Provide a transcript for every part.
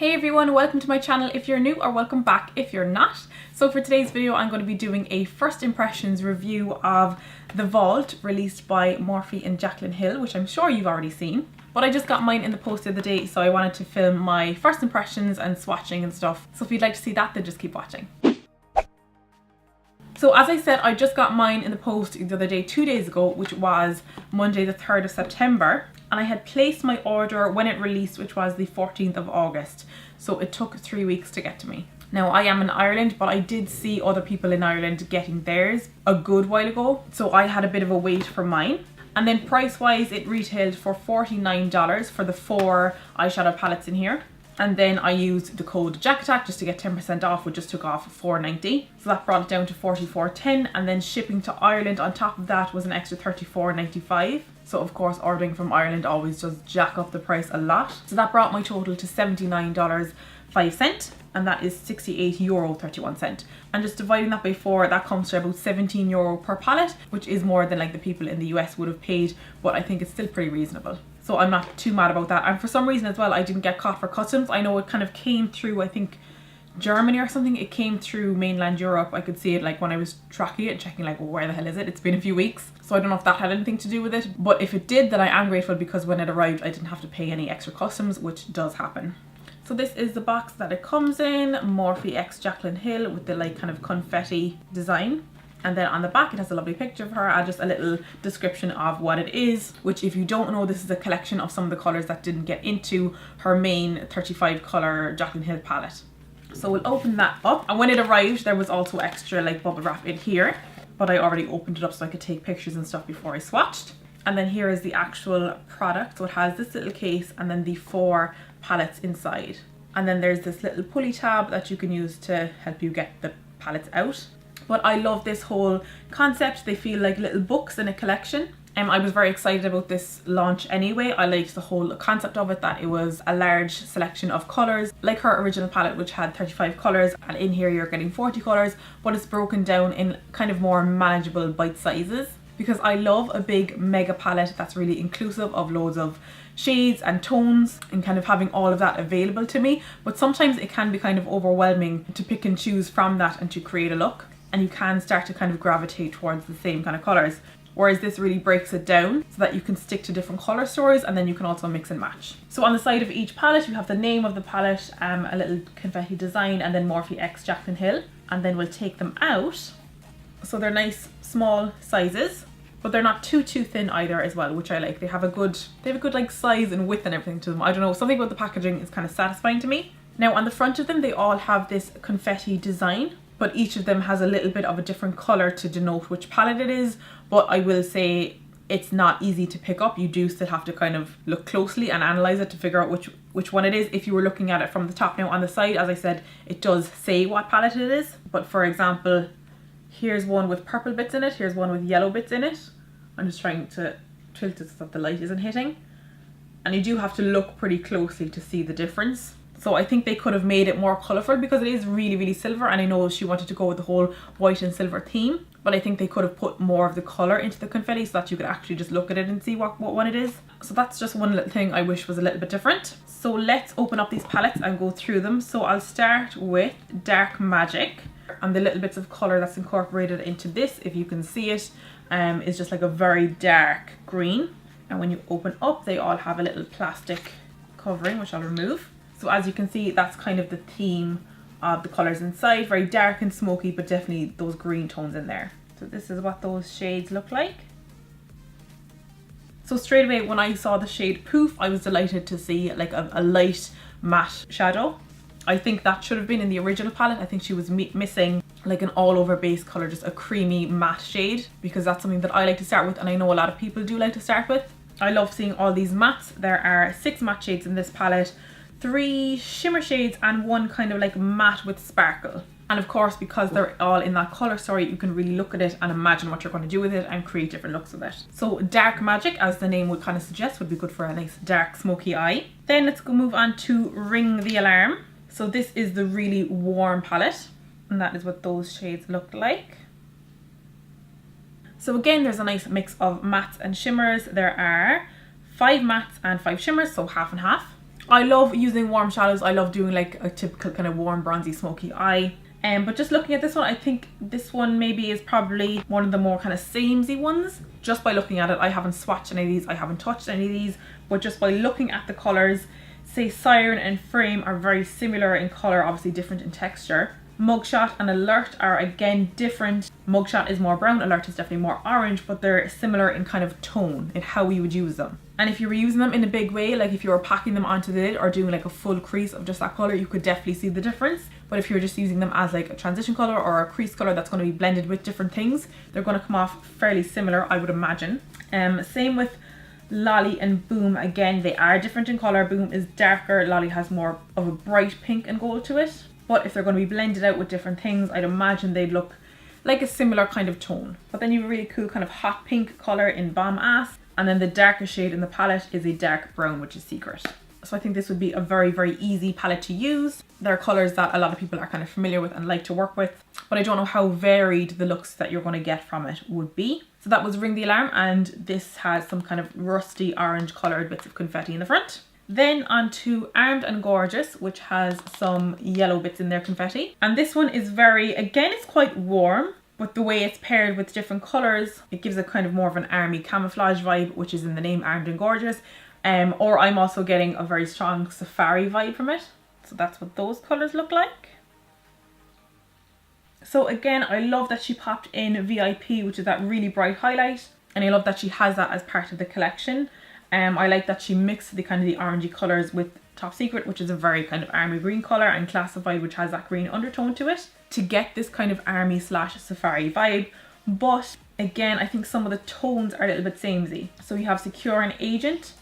Hey everyone, welcome to my channel if you're new, or welcome back if you're not. So for today's video I'm going to be doing a first impressions review of the Vault released by Morphe and Jaclyn Hill, which I'm sure you've already seen. But I just got mine in the post the other day, so I wanted to film my first impressions and swatching and stuff. So if you'd like to see that, then just keep watching. So as I said, I just got mine in the post the other day, 2 days ago, which was Monday the 3rd of September. And I had placed my order when it released, which was the 14th of August. So it took 3 weeks to get to me. Now I am in Ireland, but I did see other people in Ireland getting theirs a good while ago. So I had a bit of a wait for mine. And then price wise, it retailed for $49 for the 4 eyeshadow palettes in here. And then I used the code JACATAC just to get 10% off, which just took off $4.90. So that brought it down to $44.10, and then shipping to Ireland on top of that was an extra $34.95. So of course ordering from Ireland always does jack up the price a lot. So that brought my total to $79.05, and that is €68.31. And just dividing that by 4, that comes to about €17 per palette, which is more than like the people in the US would have paid, but I think it's still pretty reasonable. So I'm not too mad about that. And for some reason as well, I didn't get caught for customs. I know it kind of came through, I think, Germany or something. It came through mainland Europe. I could see it like when I was tracking it, checking like, well, where the hell is it? It's been a few weeks. So I don't know if that had anything to do with it. But if it did, then I am grateful, because when it arrived, I didn't have to pay any extra customs, which does happen. So this is the box that it comes in, Morphe x Jaclyn Hill, with the like kind of confetti design. And then on the back it has a lovely picture of her and just a little description of what it is, which if you don't know, this is a collection of some of the colours that didn't get into her main 35 colour Jaclyn Hill palette. So we'll open that up, and when it arrived there was also extra like bubble wrap in here, but I already opened it up so I could take pictures and stuff before I swatched. And then here is the actual product. So it has this little case and then the 4 palettes inside. And then there's this little pulley tab that you can use to help you get the palettes out. But I love this whole concept. They feel like little books in a collection. I was very excited about this launch anyway. I liked the whole concept of it, that it was a large selection of colours, like her original palette which had 35 colours, and in here you're getting 40 colours, but it's broken down in kind of more manageable bite sizes. Because I love a big mega palette that's really inclusive of loads of shades and tones, and kind of having all of that available to me. But sometimes it can be kind of overwhelming to pick and choose from that and to create a look. And you can start to kind of gravitate towards the same kind of colours. Whereas this really breaks it down so that you can stick to different colour stories, and then you can also mix and match. So on the side of each palette you have the name of the palette, a little confetti design, and then Morphe x Jaclyn Hill. And then we'll take them out. So they're nice small sizes, but they're not too thin either as well, which I like. They have a good like size and width and everything to them. I don't know, something about the packaging is kind of satisfying to me. Now on the front of them they all have this confetti design, but each of them has a little bit of a different colour to denote which palette it is. But I will say it's not easy to pick up. You do still have to kind of look closely and analyse it to figure out which one it is if you were looking at it from the top. Now on the side, as I said, it does say what palette it is. But for example, here's one with purple bits in it, here's one with yellow bits in it. I'm just trying to tilt it so that the light isn't hitting. And you do have to look pretty closely to see the difference. So I think they could have made it more colourful, because it is really, really silver, and I know she wanted to go with the whole white and silver theme, but I think they could have put more of the colour into the confetti so that you could actually just look at it and see what one it is. So that's just one little thing I wish was a little bit different. So let's open up these palettes and go through them. So I'll start with Dark Magic, and the little bits of colour that's incorporated into this, if you can see it, is just like a very dark green. And when you open up, they all have a little plastic covering, which I'll remove. So as you can see, that's kind of the theme of the colours inside. Very dark and smoky, but definitely those green tones in there. So this is what those shades look like. So straight away when I saw the shade Poof, I was delighted to see like a light matte shadow. I think that should have been in the original palette. I think she was missing like an all over base colour, just a creamy matte shade, because that's something that I like to start with, and I know a lot of people do like to start with. I love seeing all these mattes. There are 6 matte shades in this palette, 3 shimmer shades, and 1 kind of like matte with sparkle. And of course, because they're all in that colour story, you can really look at it and imagine what you're going to do with it and create different looks with it. So Dark Magic, as the name would kind of suggest, would be good for a nice dark smoky eye. Then let's go move on to Ring the Alarm. So this is the really warm palette, and that is what those shades look like. So again, there's a nice mix of mattes and shimmers. There are 5 mattes and 5 shimmers, so half and half. I love using warm shadows. I love doing like a typical kind of warm bronzy smoky eye. But just looking at this one, I think this one maybe is probably one of the more kind of samey ones. Just by looking at it, I haven't swatched any of these, I haven't touched any of these, but just by looking at the colours, say Siren and Frame are very similar in colour, obviously different in texture. Mugshot and Alert are again different. Mugshot is more brown, Alert is definitely more orange, but they're similar in kind of tone, in how you would use them. And if you were using them in a big way, like if you were packing them onto the lid or doing like a full crease of just that colour, you could definitely see the difference. But if you're just using them as like a transition colour or a crease colour that's going to be blended with different things, they're going to come off fairly similar, I would imagine. Same with Lolly and Boom. Again, they are different in colour. Boom is darker, Lolly has more of a bright pink and gold to it. But if they're going to be blended out with different things, I'd imagine they'd look like a similar kind of tone. But then you have a really cool kind of hot pink colour in Bomb Ass. And then the darkest shade in the palette is a dark brown, which is Secret. So I think this would be a very, very easy palette to use. They're colours that a lot of people are kind of familiar with and like to work with. But I don't know how varied the looks that you're going to get from it would be. So that was Ring the Alarm, and this has some kind of rusty orange coloured bits of confetti in the front. Then on to Armed and Gorgeous, which has some yellow bits in there, confetti. And this one is very, again, it's quite warm, but the way it's paired with different colours, it gives a kind of more of an army camouflage vibe, which is in the name, Armed and Gorgeous. Or I'm also getting a very strong safari vibe from it. So that's what those colours look like. So again, I love that she popped in VIP, which is that really bright highlight. And I love that she has that as part of the collection. I like that she mixed the kind of the orangey colours with Top Secret, which is a very kind of army green colour, and Classified, which has that green undertone to it, to get this kind of army / safari vibe. But again, I think some of the tones are a little bit samey. So you have Secure and Agent,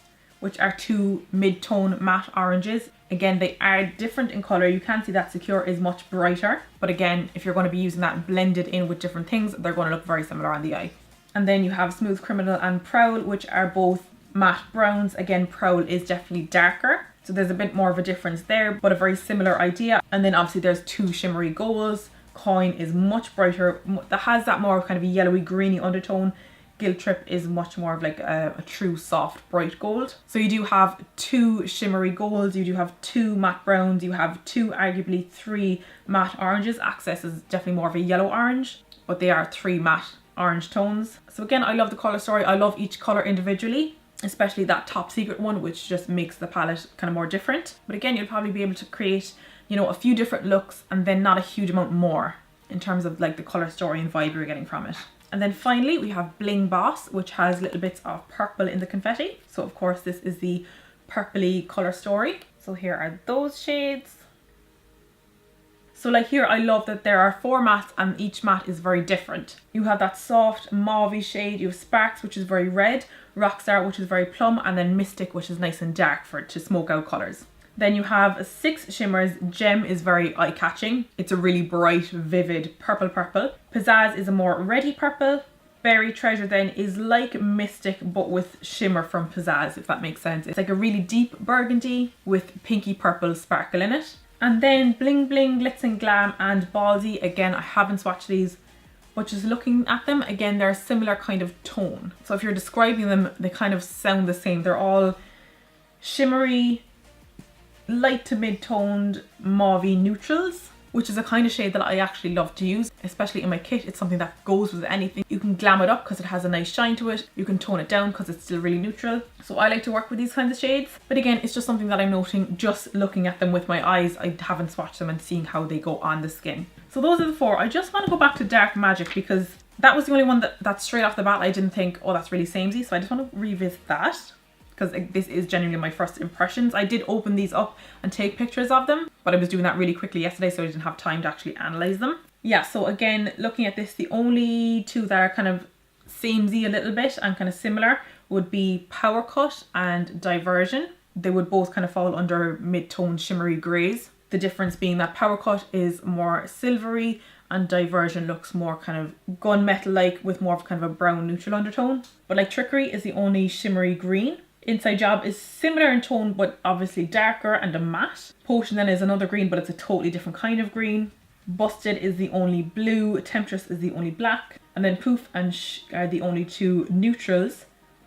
which are two mid-tone matte oranges. Again, they are different in colour. You can see that Secure is much brighter. But again, if you're going to be using that blended in with different things, they're going to look very similar on the eye. And then you have Smooth Criminal and Prowl, which are both matte browns. Again, Prowl is definitely darker, so there's a bit more of a difference there, but a very similar idea. And then obviously there's two shimmery golds. Coin is much brighter, that has that more kind of a yellowy greeny undertone. Guilt Trip is much more of like a true soft bright gold. So you do have two shimmery golds, you do have two matte browns, you have two, arguably three matte oranges. Access is definitely more of a yellow orange, but they are three matte orange tones. So again, I love the colour story. I love each colour individually, especially that Top Secret one, which just makes the palette kind of more different. But again, you'll probably be able to create, you know, a few different looks and then not a huge amount more in terms of like the colour story and vibe you're getting from it. And then finally we have Bling Boss, which has little bits of purple in the confetti. So of course this is the purpley colour story. So here are those shades. So like here, I love that there are 4 mattes and each matte is very different. You have that soft mauve shade, you have Sparks, which is very red, Rockstar, which is very plum, and then Mystic, which is nice and dark to smoke out colours. Then you have 6 shimmers. Gem is very eye-catching. It's a really bright, vivid purple. Pizzazz is a more reddy purple. Berry Treasure then is like Mystic but with shimmer from Pizzazz, if that makes sense. It's like a really deep burgundy with pinky purple sparkle in it. And then Bling Bling, Glitz and Glam and Ballsy. Again, I haven't swatched these, but just looking at them, again, they're a similar kind of tone. So if you're describing them, they kind of sound the same. They're all shimmery, light to mid-toned mauve neutrals, which is a kind of shade that I actually love to use, especially in my kit. It's something that goes with anything. You can glam it up because it has a nice shine to it. You can tone it down because it's still really neutral. So I like to work with these kinds of shades. But again, it's just something that I'm noting just looking at them with my eyes. I haven't swatched them and seeing how they go on the skin. So those are the 4. I just want to go back to Dark Magic because that was the only one that straight off the bat I didn't think, oh, that's really samey. So I just want to revisit that, because this is genuinely my first impressions. I did open these up and take pictures of them, but I was doing that really quickly yesterday, so I didn't have time to actually analyze them. Yeah, so again, looking at this, the only 2 that are kind of samey a little bit and kind of similar would be Power Cut and Diversion. They would both kind of fall under mid-tone shimmery greys. The difference being that Power Cut is more silvery and Diversion looks more kind of gunmetal-like with more of kind of a brown neutral undertone. But like Trickery is the only shimmery green. Inside Job is similar in tone but obviously darker and a matte. Potion then is another green, but it's a totally different kind of green. Busted is the only blue, Temptress is the only black, and then Poof and are the only 2 neutrals,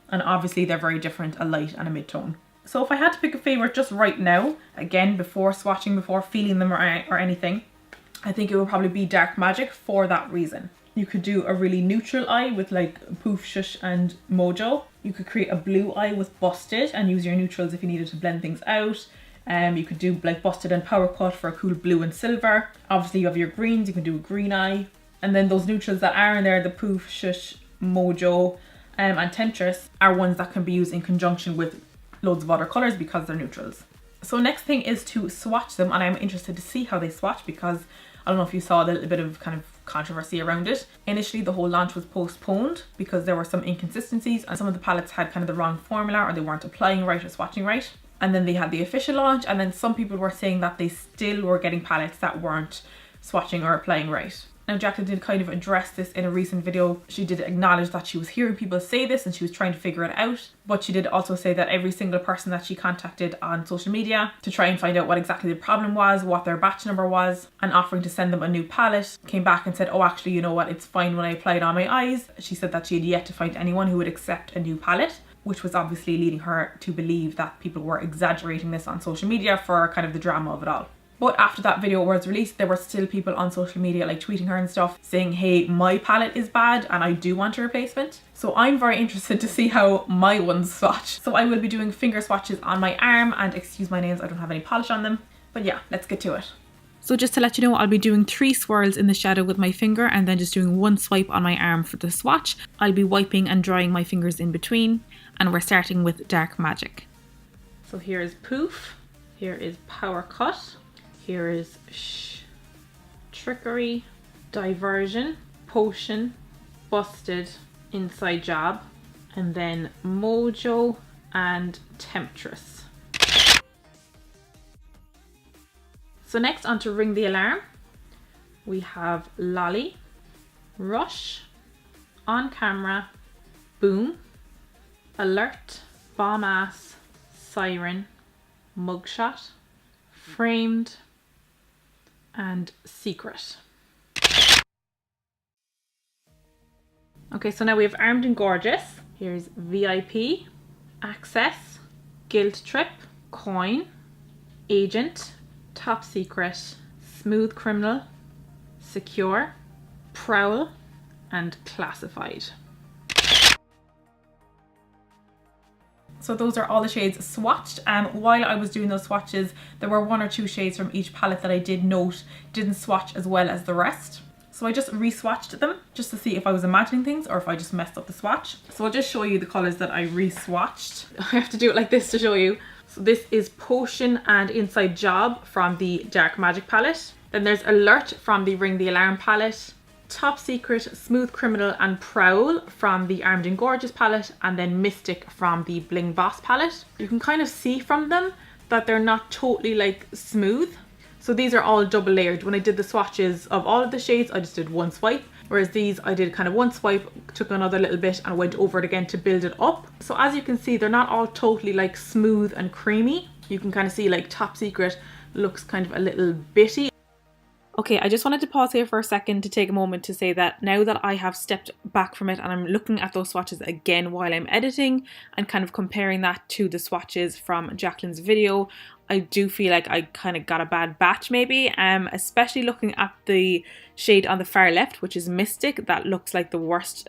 and obviously they're very different, a light and a mid-tone. So if I had to pick a favourite just right now, again, before swatching, before feeling them or anything, I think it would probably be Dark Magic for that reason. You could do a really neutral eye with like Poof, Shush and Mojo. You could create a blue eye with Busted and use your neutrals if you needed to blend things out. You could do like Busted and Power Cut for a cool blue and silver. Obviously you have your greens, you can do a green eye. And then those neutrals that are in there, the Poof, Shush, Mojo and Temptress, are ones that can be used in conjunction with loads of other colours because they're neutrals. So next thing is to swatch them, and I'm interested to see how they swatch because I don't know if you saw the little bit of kind of controversy around it. Initially the whole launch was postponed because there were some inconsistencies and some of the palettes had kind of the wrong formula, or they weren't applying right or swatching right. And then they had the official launch, and then some people were saying that they still were getting palettes that weren't swatching or applying right. Now Jaclyn did kind of address this in a recent video. She did acknowledge that she was hearing people say this and she was trying to figure it out. But she did also say that every single person that she contacted on social media to try and find out what exactly the problem was, what their batch number was, and offering to send them a new palette, came back and said, oh actually, you know what, it's fine when I apply it on my eyes. She said that she had yet to find anyone who would accept a new palette, which was obviously leading her to believe that people were exaggerating this on social media for kind of the drama of it all. But after that video was released, there were still people on social media like tweeting her and stuff saying, hey, my palette is bad and I do want a replacement. So I'm very interested to see how my ones swatch. So I will be doing finger swatches on my arm, and excuse my nails, I don't have any polish on them. But yeah, let's get to it. So just to let you know, I'll be doing 3 swirls in the shadow with my finger and then just doing 1 swipe on my arm for the swatch. I'll be wiping and drying my fingers in between, and we're starting with Dark Magic. So here is Poof, here is Power Cut, here is Trickery, Diversion, Potion, Busted, Inside Job, and then Mojo and Temptress. So next, on to Ring the Alarm, we have Lolly, Rush, On Camera, Boom, Alert, Bomb Ass, Siren, Mugshot, Framed, and Secret. Okay, so now we have Armed and Gorgeous. Here's VIP, Access, Guilt Trip, Coin, Agent, Top Secret, Smooth Criminal, Secure, Prowl, and Classified. So those are all the shades swatched. While I was doing those swatches, there were 1 or 2 shades from each palette that I did note didn't swatch as well as the rest. So I just re-swatched them just to see if I was imagining things or if I just messed up the swatch. So I'll just show you the colours that I re-swatched. I have to do it like this to show you. So this is Potion and Inside Job from the Dark Magic palette. Then there's Alert from the Ring the Alarm palette. Top Secret, Smooth Criminal and Prowl from the Armed and Gorgeous palette, and then Mystic from the Bling Boss palette. You can kind of see from them that they're not totally like smooth. So these are all double layered. When I did the swatches of all of the shades, I just did 1 swipe. Whereas these, I did kind of 1 swipe, took another little bit and went over it again to build it up. So as you can see, they're not all totally like smooth and creamy. You can kind of see like Top Secret looks kind of a little bitty. Okay, I just wanted to pause here for a second to take a moment to say that now that I have stepped back from it and I'm looking at those swatches again while I'm editing and kind of comparing that to the swatches from Jaclyn's video, I do feel like I kind of got a bad batch maybe, especially looking at the shade on the far left, which is Mystic. That looks like the worst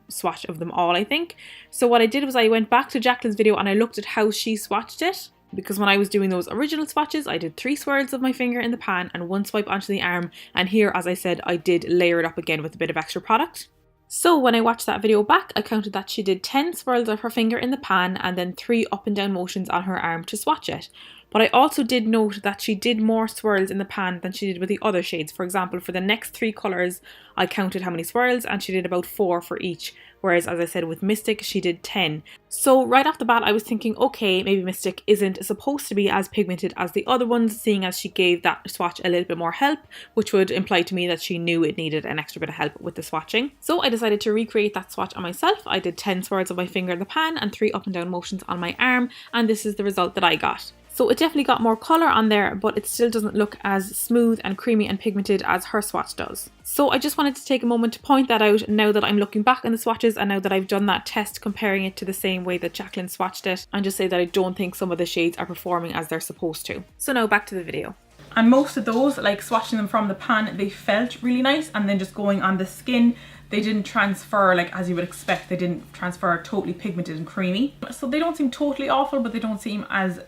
swatch of them all, I think. So what I did was I went back to Jaclyn's video and I looked at how she swatched it. Because when I was doing those original swatches, I did 3 swirls of my finger in the pan and 1 swipe onto the arm. And here, as I said, I did layer it up again with a bit of extra product. So when I watched that video back, I counted that she did 10 swirls of her finger in the pan and then 3 up and down motions on her arm to swatch it. But I also did note that she did more swirls in the pan than she did with the other shades. For example, for the next 3 colours, I counted how many swirls and she did about 4 for each. Whereas, as I said, with Mystic, she did 10. So right off the bat, I was thinking, okay, maybe Mystic isn't supposed to be as pigmented as the other ones, seeing as she gave that swatch a little bit more help, which would imply to me that she knew it needed an extra bit of help with the swatching. So I decided to recreate that swatch on myself. I did 10 swirls of my finger in the pan and 3 up and down motions on my arm, and this is the result that I got. So it definitely got more colour on there, but it still doesn't look as smooth and creamy and pigmented as her swatch does. So I just wanted to take a moment to point that out now that I'm looking back on the swatches and now that I've done that test comparing it to the same way that Jaclyn swatched it, and just say that I don't think some of the shades are performing as they're supposed to. So now back to the video. And most of those, like swatching them from the pan, they felt really nice, and then just going on the skin, they didn't transfer like as you would expect. They didn't transfer totally pigmented and creamy. So they don't seem totally awful, but they don't seem as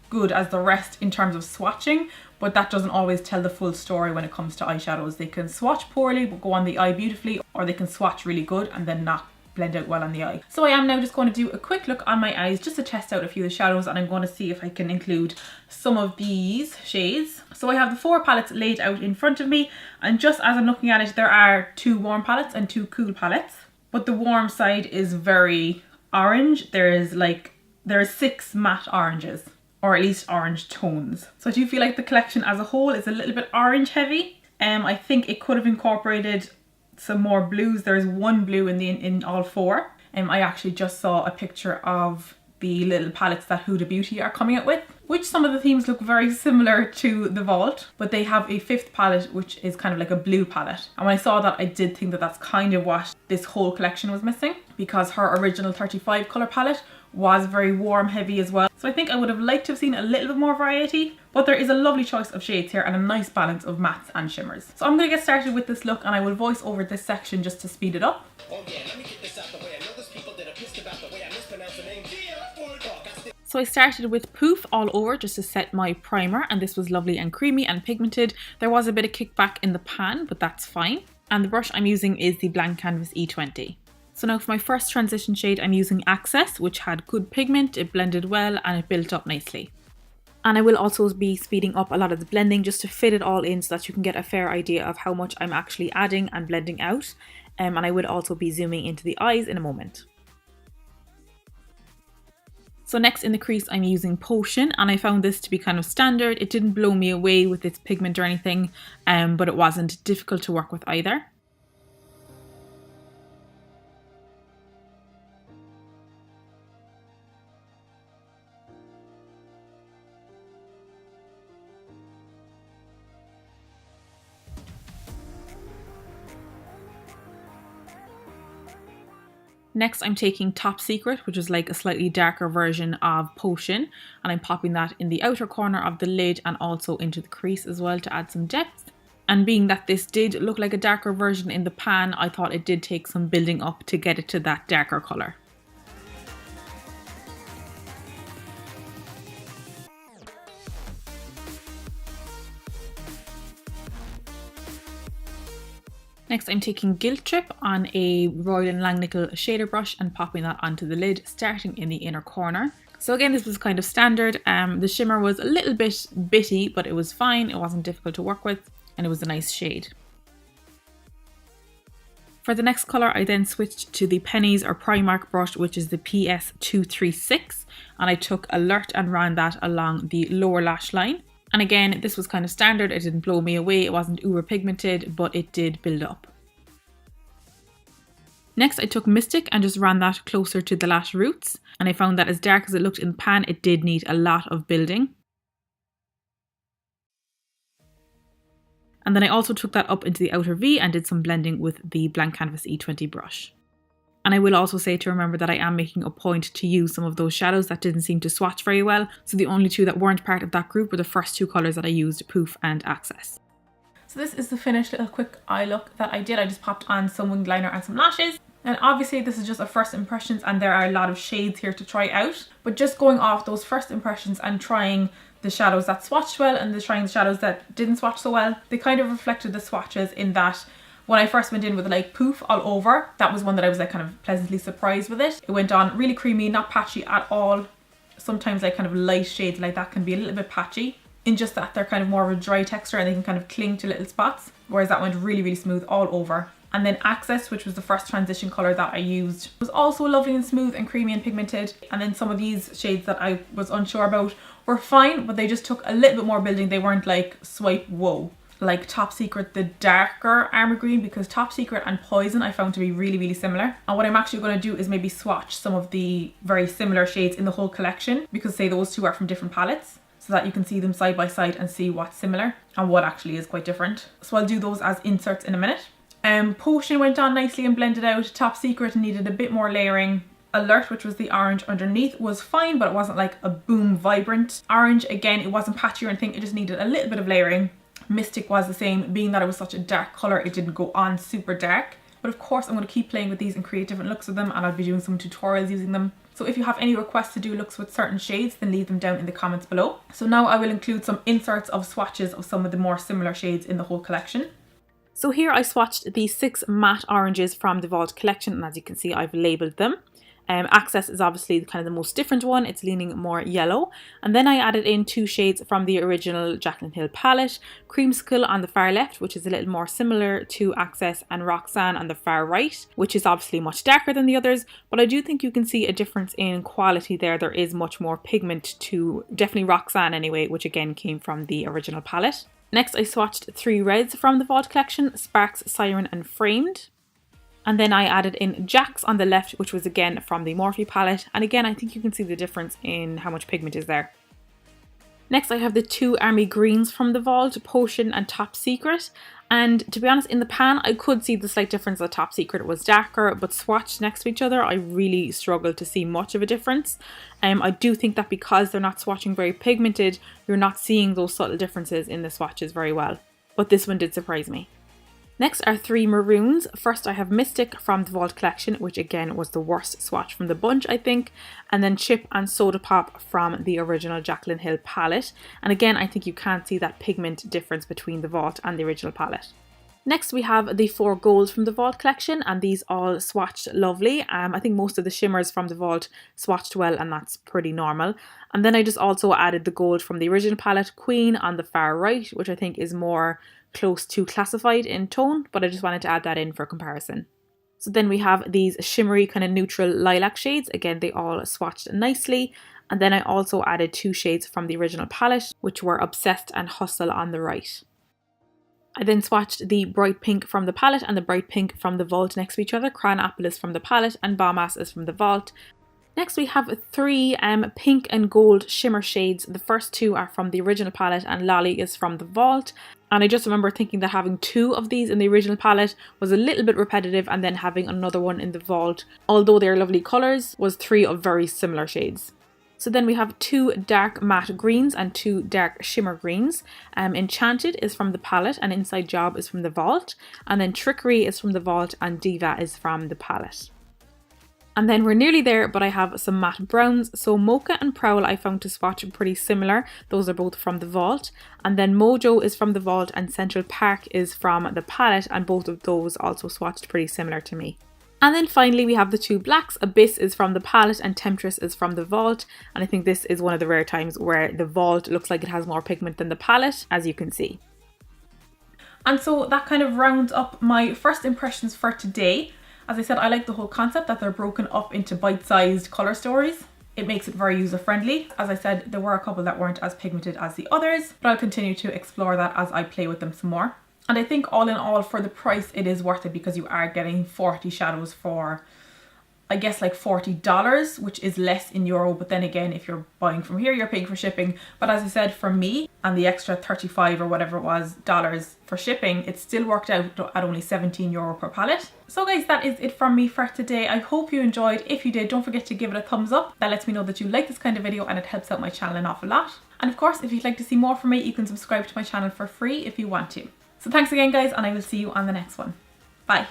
good as the rest in terms of swatching, but that doesn't always tell the full story when it comes to eyeshadows. They can swatch poorly but go on the eye beautifully, or they can swatch really good and then not blend out well on the eye. So I am now just going to do a quick look on my eyes just to test out a few of the shadows, and I'm going to see if I can include some of these shades. So I have the 4 palettes laid out in front of me, and just as I'm looking at it, there are 2 warm palettes and 2 cool palettes, but the warm side is very orange. There are 6 matte oranges, or at least orange tones. So I do feel like the collection as a whole is a little bit orange heavy. I think it could have incorporated some more blues. There's 1 blue in all 4. I actually just saw a picture of the little palettes that Huda Beauty are coming out with, which some of the themes look very similar to the Vault, but they have a 5th palette which is kind of like a blue palette. And when I saw that, I did think that that's kind of what this whole collection was missing, because her original 35 colour palette was very warm heavy as well. So I think I would have liked to have seen a little bit more variety, but there is a lovely choice of shades here and a nice balance of mattes and shimmers. So I'm going to get started with this look, and I will voice over this section just to speed it up. Oh yeah, let me get this out the way. I know there's people that are pissed about the way I mispronounce the name. So I started with Poof all over just to set my primer, and this was lovely and creamy and pigmented. There was a bit of kickback in the pan, but that's fine. And the brush I'm using is the Blank Canvas E20. So now for my first transition shade, I'm using Access, which had good pigment, it blended well, and it built up nicely. And I will also be speeding up a lot of the blending just to fit it all in so that you can get a fair idea of how much I'm actually adding and blending out. And I will also be zooming into the eyes in a moment. So next in the crease, I'm using Potion, and I found this to be kind of standard. It didn't blow me away with its pigment or anything, but it wasn't difficult to work with either. Next, I'm taking Top Secret, which is like a slightly darker version of Potion, and I'm popping that in the outer corner of the lid and also into the crease as well to add some depth. And being that this did look like a darker version in the pan, I thought it did take some building up to get it to that darker colour. Next, I'm taking Guilt Trip on a Royal & Langnickel shader brush and popping that onto the lid, starting in the inner corner. So again, this was kind of standard. The shimmer was a little bit bitty, but it was fine. It wasn't difficult to work with, and it was a nice shade. For the next colour, I then switched to the Pennies or Primark brush, which is the PS236, and I took Alert and ran that along the lower lash line. And again, this was kind of standard. It didn't blow me away. It wasn't uber pigmented, but it did build up. Next, I took Mystic and just ran that closer to the lash roots. And I found that as dark as it looked in the pan, it did need a lot of building. And then I also took that up into the outer V and did some blending with the Blank Canvas E20 brush. And I will also say to remember that I am making a point to use some of those shadows that didn't seem to swatch very well. So the only 2 that weren't part of that group were the first 2 colours that I used, Poof and Access. So this is the finished little quick eye look that I did. I just popped on some winged liner and some lashes. And obviously this is just a first impressions, and there are a lot of shades here to try out. But just going off those first impressions and trying the shadows that swatched well and trying the shadows that didn't swatch so well, they kind of reflected the swatches in that when I first went in with like Poof all over, that was one that I was like kind of pleasantly surprised with it. It went on really creamy, not patchy at all. Sometimes like kind of light shades like that can be a little bit patchy, in just that they're kind of more of a dry texture and they can kind of cling to little spots, whereas that went really, really smooth all over. And then Access, which was the first transition colour that I used, was also lovely and smooth and creamy and pigmented. And then some of these shades that I was unsure about were fine, but they just took a little bit more building. They weren't like swipe whoa. Like Top Secret, the darker Armour Green, because Top Secret and Poison I found to be really, really similar. And what I'm actually going to do is maybe swatch some of the very similar shades in the whole collection, because say those 2 are from different palettes. So so that you can see them side by side and see what's similar and what actually is quite different. So I'll do those as inserts in a minute. Potion went on nicely and blended out. Top Secret needed a bit more layering. Alert, which was the orange underneath, was fine, but it wasn't like a boom vibrant orange. Again, it wasn't patchy or anything, it just needed a little bit of layering. Mystic was the same, being that it was such a dark colour, it didn't go on super dark. But of course I'm going to keep playing with these and create different looks with them, and I'll be doing some tutorials using them. So if you have any requests to do looks with certain shades, then leave them down in the comments below. So now I will include some inserts of swatches of some of the more similar shades in the whole collection. So here I swatched the 6 matte oranges from the Vault collection, and as you can see I've labelled them. Access is obviously kind of the most different one, it's leaning more yellow. And then I added in 2 shades from the original Jaclyn Hill palette, Creamsicle on the far left, which is a little more similar to Access, and Roxanne on the far right, which is obviously much darker than the others, but I do think you can see a difference in quality there. There is much more pigment to definitely Roxanne anyway, which again came from the original palette. Next I swatched 3 reds from the Vault collection, Sparks, Siren and Framed. And then I added in Jax on the left, which was again from the Morphe palette. And again, I think you can see the difference in how much pigment is there. Next, I have the 2 army greens from the Vault, Potion and Top Secret. And to be honest, in the pan, I could see the slight difference that Top Secret was darker, but swatched next to each other, I really struggled to see much of a difference. I do think that because they're not swatching very pigmented, you're not seeing those subtle differences in the swatches very well. But this one did surprise me. Next are 3 maroons. First I have Mystic from the Vault collection, which again was the worst swatch from the bunch I think. And then Chip and Soda Pop from the original Jaclyn Hill palette. And again I think you can't see that pigment difference between the Vault and the original palette. Next we have the 4 golds from the Vault collection, and these all swatched lovely. I think most of the shimmers from the Vault swatched well, and that's pretty normal. And then I just also added the gold from the original palette, Queen on the far right, which I think is more close to Classified in tone, but I just wanted to add that in for comparison. So then we have these shimmery kind of neutral lilac shades. Again, they all swatched nicely. And then I also added 2 shades from the original palette, which were Obsessed and Hustle on the right. I then swatched the bright pink from the palette and the bright pink from the Vault next to each other. Cran Apple is from the palette and Bomb Ass is from the Vault. Next we have 3 pink and gold shimmer shades. The first 2 are from the original palette and Lolly is from the Vault. And I just remember thinking that having 2 of these in the original palette was a little bit repetitive, and then having another one in the Vault, although they're lovely colours, was 3 of very similar shades. So then we have 2 dark matte greens and 2 dark shimmer greens. Enchanted is from the palette and Inside Job is from the Vault. And then Trickery is from the Vault and Diva is from the palette. And then we're nearly there, but I have some matte browns. So Mocha and Prowl I found to swatch pretty similar. Those are both from the Vault. And then Mojo is from the Vault and Central Park is from the palette, and both of those also swatched pretty similar to me. And then finally we have the 2 blacks. Abyss is from the palette and Temptress is from the Vault. And I think this is one of the rare times where the Vault looks like it has more pigment than the palette, as you can see. And so that kind of rounds up my first impressions for today. As I said, I like the whole concept that they're broken up into bite-sized colour stories. It makes it very user-friendly. As I said, there were a couple that weren't as pigmented as the others, but I'll continue to explore that as I play with them some more. And I think all in all, for the price, it is worth it, because you are getting 40 shadows for, I guess, like $40, which is less in euro. But then again, if you're buying from here, you're paying for shipping. But as I said, for me, and the extra 35 or whatever it was dollars for shipping, it still worked out at only 17 euro per palette. So guys, that is it from me for today. I hope you enjoyed. If you did, don't forget to give it a thumbs up. That lets me know that you like this kind of video and it helps out my channel an awful lot. And of course, if you'd like to see more from me, you can subscribe to my channel for free if you want to. So thanks again guys, and I will see you on the next one. Bye.